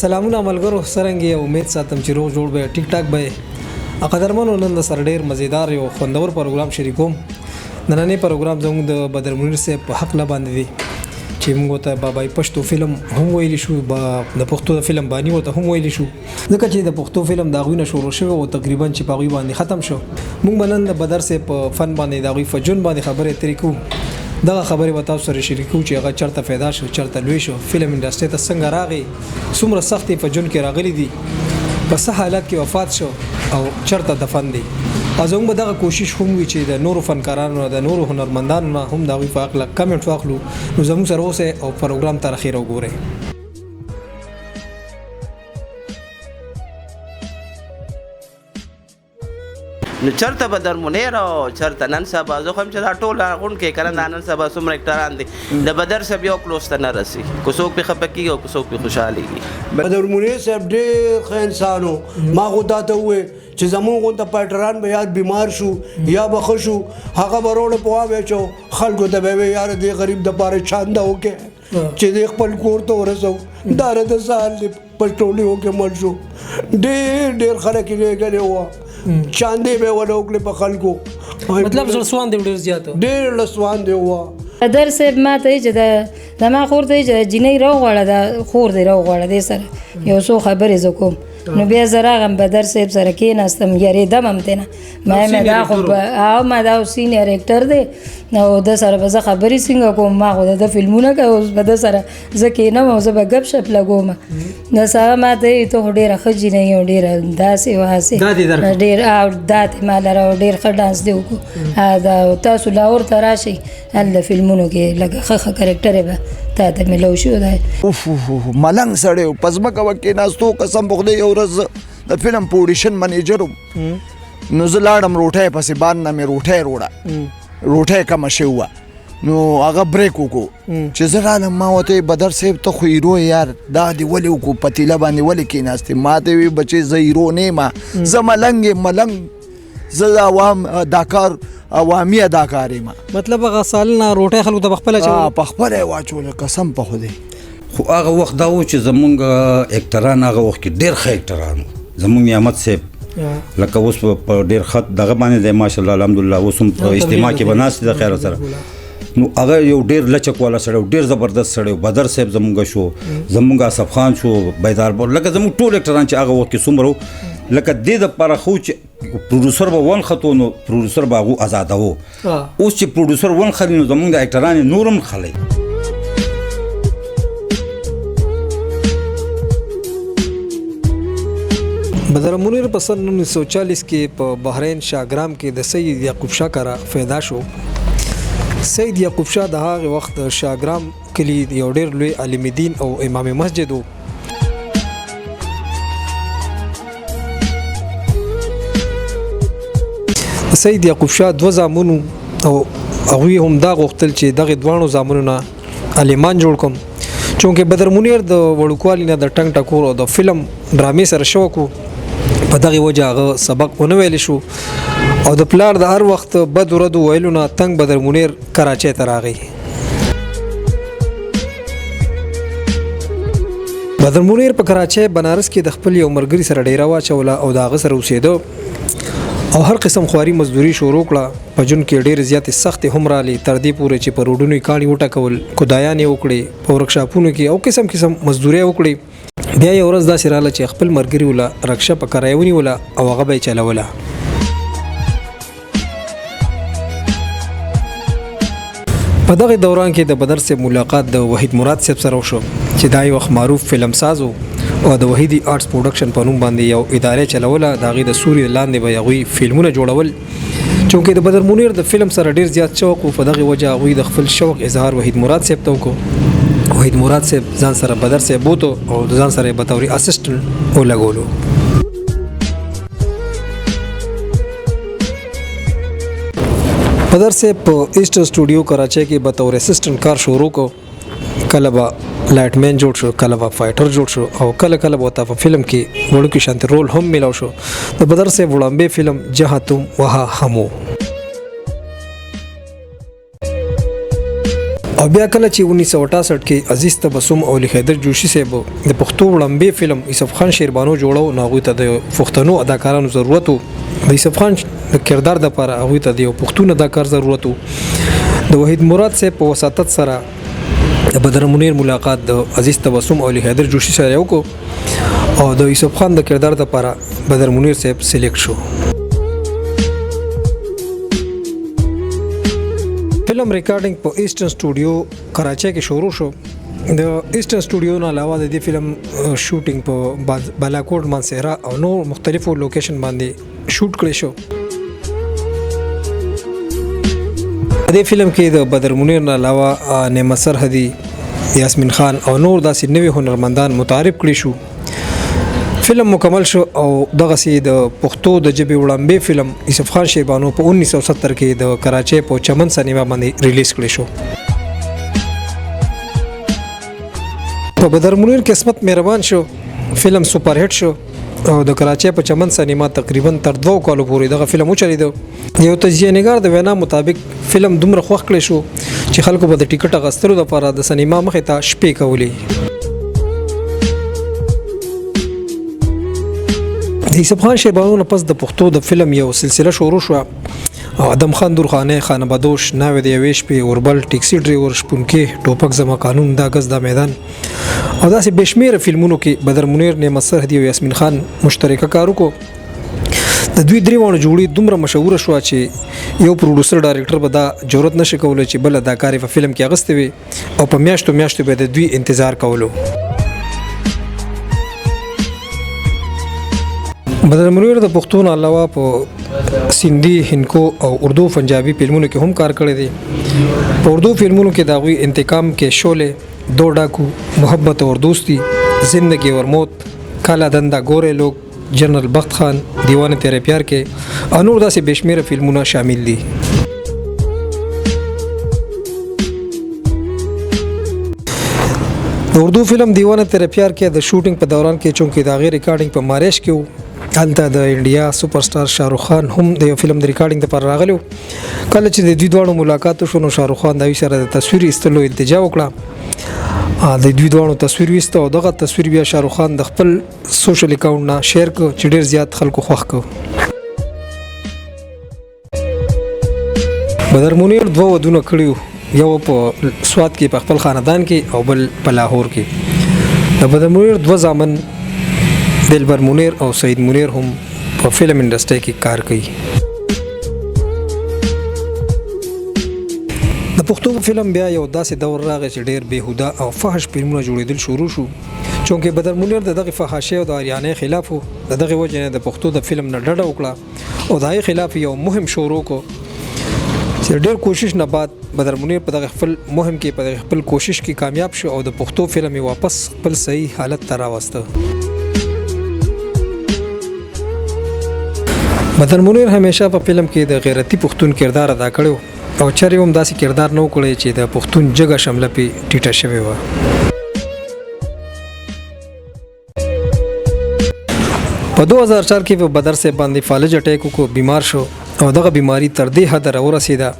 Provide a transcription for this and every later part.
سلامونه ملګرو سرنګي امید ساتم چې روغ جوړ به ټیک ټاک به اقدرمنو نن د سر ډیر مزیدار یو خوندور پروګرام شریکوم نننې پروګرام زموږ د بدر منیر صاحب په حق لا باندې دی چې موږ ته بابای پشتو فلم هم ویلی شو د پښتو فلم باندې وته هم ویلی شو ځکه چې د پښتو فلم دا غوینه شروع شوی او تقریبا چې په غوی باندې ختم شو موږ بنن د بدر صاحب په فن باندې دا غوی فجون باندې خبره طریقو دغه خبره وتاو سره شریکو چې هغه چرته پیدا شو چرته لوي شو فلم انډستری ته څنګه راغی څومره سختي په جون کې راغلي دي په څه حالت کې وفات شو او چرته دفن دي ازوم به دغه کوشش هم وی چې د نورو فنکارانو د نورو هنرمندانو هم دا وی په اخلاق کمنټ واخلو نو زموږ سره اوسه او پروګرام تر اخیره وګورئ نو چرته بدر منیر او چرته نن سبا زه هم چې دا ټول غون کې کړه نن سبا څومره اکټران دي د بدر صاحب یو کلوز ته نه رسی کو څوک په خپکی او کو څوک په خوشحالي بدر منیر صاحب ډېر ښه انسانو ما خو دا ته وې چې زموږ ته پټران به یاد بیمار شو یا بخښ شو هغه بروړ په واوې چو خلکو ته به یار دې غریب د پاره چاندا وکي چې دې خپل کور ته ورسو دا د سال پټولي وکي مړ شو ډېر خلک یې غلې و چاندې به ولوکله په خلکو مطلب زړسوان دی ډېر زیات ډېر لسوان دی و بدر صاحب ما ته چې د ما خور ته چې جنې راو غواړه د خور دی راو غواړه دې سره یو څو خبرې زکوم نو بیا زه راغم بدر صاحب سره کېناستم یارېدم همتې نه ما دا خو ما دا سینیر اکټر دی نو د سره به زه خبرې څنګه کوم ما خو د فلمونه کوي اوس به د سره زه کېنم او زه به ګپ شپ لګوم د سره ما ته ته خو ډېره ښه جینۍ او ډېره داسې واسې ډېر داتې ما لره ډېر ښه ډانس دی وکړو دا تاسو لاهور ته راشئ هلته فلمونو کې لږ ښه کرکټر به تا ته ملو شو دی ملنګ سړی په ځمکه وکېناستو قسم په خدای یو ورځ د فلم په اډیشن منیجر نو زه لاړم روټۍ پسې بار نه مې روټۍ روړه روټۍ کمه شوې وه نو هغه بریک وکړو چې زه رالم ما ورته بدر صاحب ته خو هیرو یار دا دې ولې وکړو پتیله باندې ولې کېناستې ما ته وی بچې زه هیرو نه یم زه ملنګ یم ملنګ زه د عوام اداکار عوامي اداکار یم مطلب هغه سالونه روټۍ خلکو ته پخپله اچوله پخپله یې واچوله قسم په خدای خو هغه وخت دا و چې زمونږ اکټران هغه وخت کې ډېر ښه اکټران زمونږ احمد صاحب لکه اوس په ډېر خط دغه باندې دی ماشاءالله الحمدلله اوس هم په اجتماع کې به ناست د خیره سره نو هغه یو ډېر لچک والا سړی ډېر زبردست سړی بدر صاحب زمونږ شو زمونږ اصف خان شو بیدار لکه زمونږ ټول اکټران چې هغه وخت کې څومره لکه دې دپاره خو چې پروډوسر به ونښتو نو پروډوسر به هغو ازادوو اوس چې پروډوسر ونښلي نو زمونږ د اکټران یې نور هم خلي بدر منیر په سن 1940 کې په بحرین شاګرام کې د سید یعقوب شاه کارا پیدا شو سید یعقوب شاه د هغه وخت شاګرام کلی یو ډېر لوی عالم دین او امام مسجد و سید یعقوب شاه دو زامنو او هغه هم دا غوښتل چې دغه دوانو زامنونه عالمان جوړ کوم چونکه بدر منیر د وړوکوالي نه د ټنګ ټکور او د فلم ډرامې سره شوکو په دغه وجه هغه سبق ونه ویلی شو او د پلار د هر وخت بد ردو ویلو نه تنګ بدر منیر کراچۍ ته راغی بدر منیر په کراچۍ بنارس کې د خپل یو ملګري سره ډیره واچوله او د هغه سره اوسېده او هر قسم خواري مزدوري شروع کړه په جون کې ډېرې زیاتې سختې هم رالي تر دې پورې چې په روډونو یې کاڼي وټکول کودایانې وکړې په ورکشاپونو کې او قسم قسم مزدورۍ وکړې بیا یو ورځ داسې راله چې خپل ملګري وله رکشه په کرایه ونیوله او هغه به یې چلوله په دغه دوران کې د بدر صاحب ملاقات د وحید مراد صاحب سره وشو چې دا یو وخت معروف فلم ساز او د وحیدی آرټس پروډکشن په نوم باندې یو ادارې چلوله د هغې د سوري لاندې به هغوی فلمونه جوړول چونکې د بدر منیر د فلم سره ډېر زیات شوق و په دغې وجه هغوی د خپل شوق اظهار وحید مراد صاحب ته وکړو وحید مراد صاحب ځان سره بدر صاحب بوتو او د ځان سره به طوري اسسټنټ ولګولو بدر صاحب په ایسټر سټوډیو کراچۍ کې به طور اسسټنټ کار شروع کو کله به لایټمین جوړ شو کله به فایټر جوړ شو او کله کله به په فلم کې وړوکی شانتي رول هم ملاو شو د بدر صاحب وړاندې فلم جهه تم وها همو او بیا کله چې 1968 کې عزیز تبسم او حیدر جوشي صاحب د پښتو وړاندې فلم یوسف خان شیربانو جوړو ناغوي ته د پښتنو اداکارانو ضرورت وو د یوسف خان د کردار د لپاره هغه ته د پښتون اداکار ضرورت وو د وحید مراد صاحب په وساتت سره د بدر منیر ملاقات د عزیز تبسم او حیدر جوشي سره یو کو او د یوسف خان د کردار د لپاره بدر منیر صاحب سلیکټ شو فلم ریکارډینګ په ایسټرن سټوډیو کراچۍ کې شروع شو د ایسټرن سټوډیو نه علاوه د دې فلم شوټینګ په بالاکوټ مانسهرا او نور مختلفو لوکیشن باندې شوټ کړی شو دې فلم کې د بدر منیر نه علاوه نعمت سرحدي یاسمین خان او نور داسې نوي هنرمندان متعارف کړي شو فلم مکمل شو او دغه سي د پښتو د جبه وړاندې فلم یوسف خان شیبانو په 1970 کې د کراچۍ په چمن سینما باندې ریلیز کړی شو په بدر منیر قسمت مهربان شو فلم سپر هټ شو او د کراچۍ په چمن سینما تقریبا تر 2 کالو پورې دغه فلم وچلیدو یو تجزیه نگار د وینا مطابق فلم دومره خوښ کړی شو چې خلکو به د ټیکټ اغستلو لپاره د سینما مخې ته شپې کولې د یوسف خان شیبانو نه پس د پښتو د فلم یو سلسله شروع شو او ادم خان درخانه خانه بدوش ناوې د یویش په اوربل ټیکسي ډرایور شپونکې ټوپک زما قانون دا غز د میدان او داسې بشمیره فلمونو کې بدر منیر نعمت سرحدي او یاسمین خان مشترکه کارو کو د دوی دریوانو جوړي دومره مشهور شو چې یو پروډوسر ډایرکټر به دا جرأت نشي کولای چې بل اداکار په فلم کې اغستې وي او په میاشتو به د دوی انتظار کولو بدر منیر د پښتو نه علاوه په سندي هندکو او اردو پنجابي فلمونو کې هم کار کړی دی په اردو فلمونو کې داغوی انتقام کې شعله دو ډاکو محبت اور دوستی زندگی اور موت کالا دندا گورے لوگ جنرل بخت خان دیوانه تیرے پیار کې انور داسې بشمیره فلمونه شامل دي اردو فلم دیوانه تیرے پیار کې د شوټینګ په دوران کې چونکې دا غیر ریکارډینګ په ماریش کې هلته د انډیا سپر سٹار شاهرخ خان هم د یو فلم د ریکارډینګ لپاره راغلو کله چې د دوی دواړو ملاقات شو نو شاهرخ خان د سره د تصویر ایستلو التجا وکړه د دوی دواړو تصویر ویسته او دغه تصویر بیا شاهرخ خان د خپل سوشل اکاونټ نه شیر کړ چې ډیر زیات خلکو خوښ کړ بدر منیر دوه ودونه کړیو یو په سواد کې په خپل خاندان کې او بل په لاهور کې د بدر منیر دوه ځامن دلبر منیر او سعید منیر هم په فلم انډستری کې کار کوي د پښتو فلم بیا یو داسې دور راغی چې ډیر بهوده او فحش فلمونه جوړېدل شروع شو چونکه بدر منیر دغه فحاشۍ او د اریانې خلاف دغه وجه نه د پښتو د فلم نه ډډه وکړه او دغه خلاف یو مهم شروع کو چې ډیر کوشش نه بعد بدر منیر په دغه خپل مهم کې په خپل کوشش کې کامیاب شو او د پښتو فلم واپس خپل صحیح حالت ته راوسته بدر منیر همیشه په فلم کې د غیرتی پښتون کردار ادا کړو او چېرې هم داسې کردار نه وکړي چې د پښتون جګه شمله په ټیټه شوی و په 2004 کې په بدر صاحب باندې فالج اٹیک کو بیمار شو او دغه بیماری تر دې حد راورسیده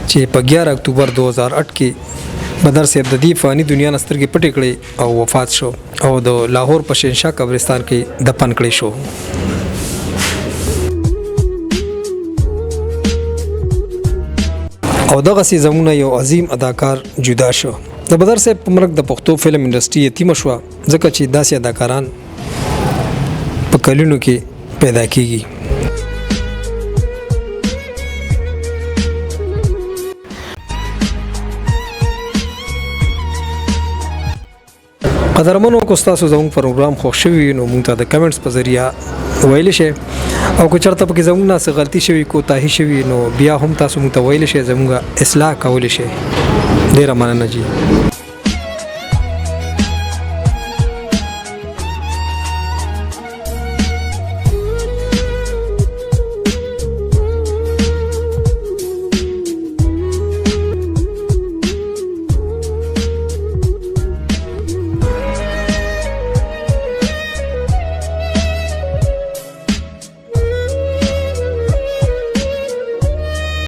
چې په 11 اکتوبر 2008 کې بدر صاحب د دې فانی دنیا نه سترګې پټې کړې او وفات شو او د لاهور په شهنشاه قبرستان کې دفن کړی شو او دغه سي زمونه یو عظیم اداکار جدا شو د بدر صاحب په مرګ د پښتو فلم انډستری یتیم شو ځکه چې داسې اداکاران په کلونو کې پیدا کیږي قدرمنو کو تاسو زموږ پروګرام خوښ شوی نو موږ ته د کمنټس په ذریعہ ویل شي او که چرته پکې زموږ نه څه غلطي شوی کوتاهي شوی نو بیا هم تاسو موږ ته ویل شي زموږ اصلاح کول شي ډیره مننه جی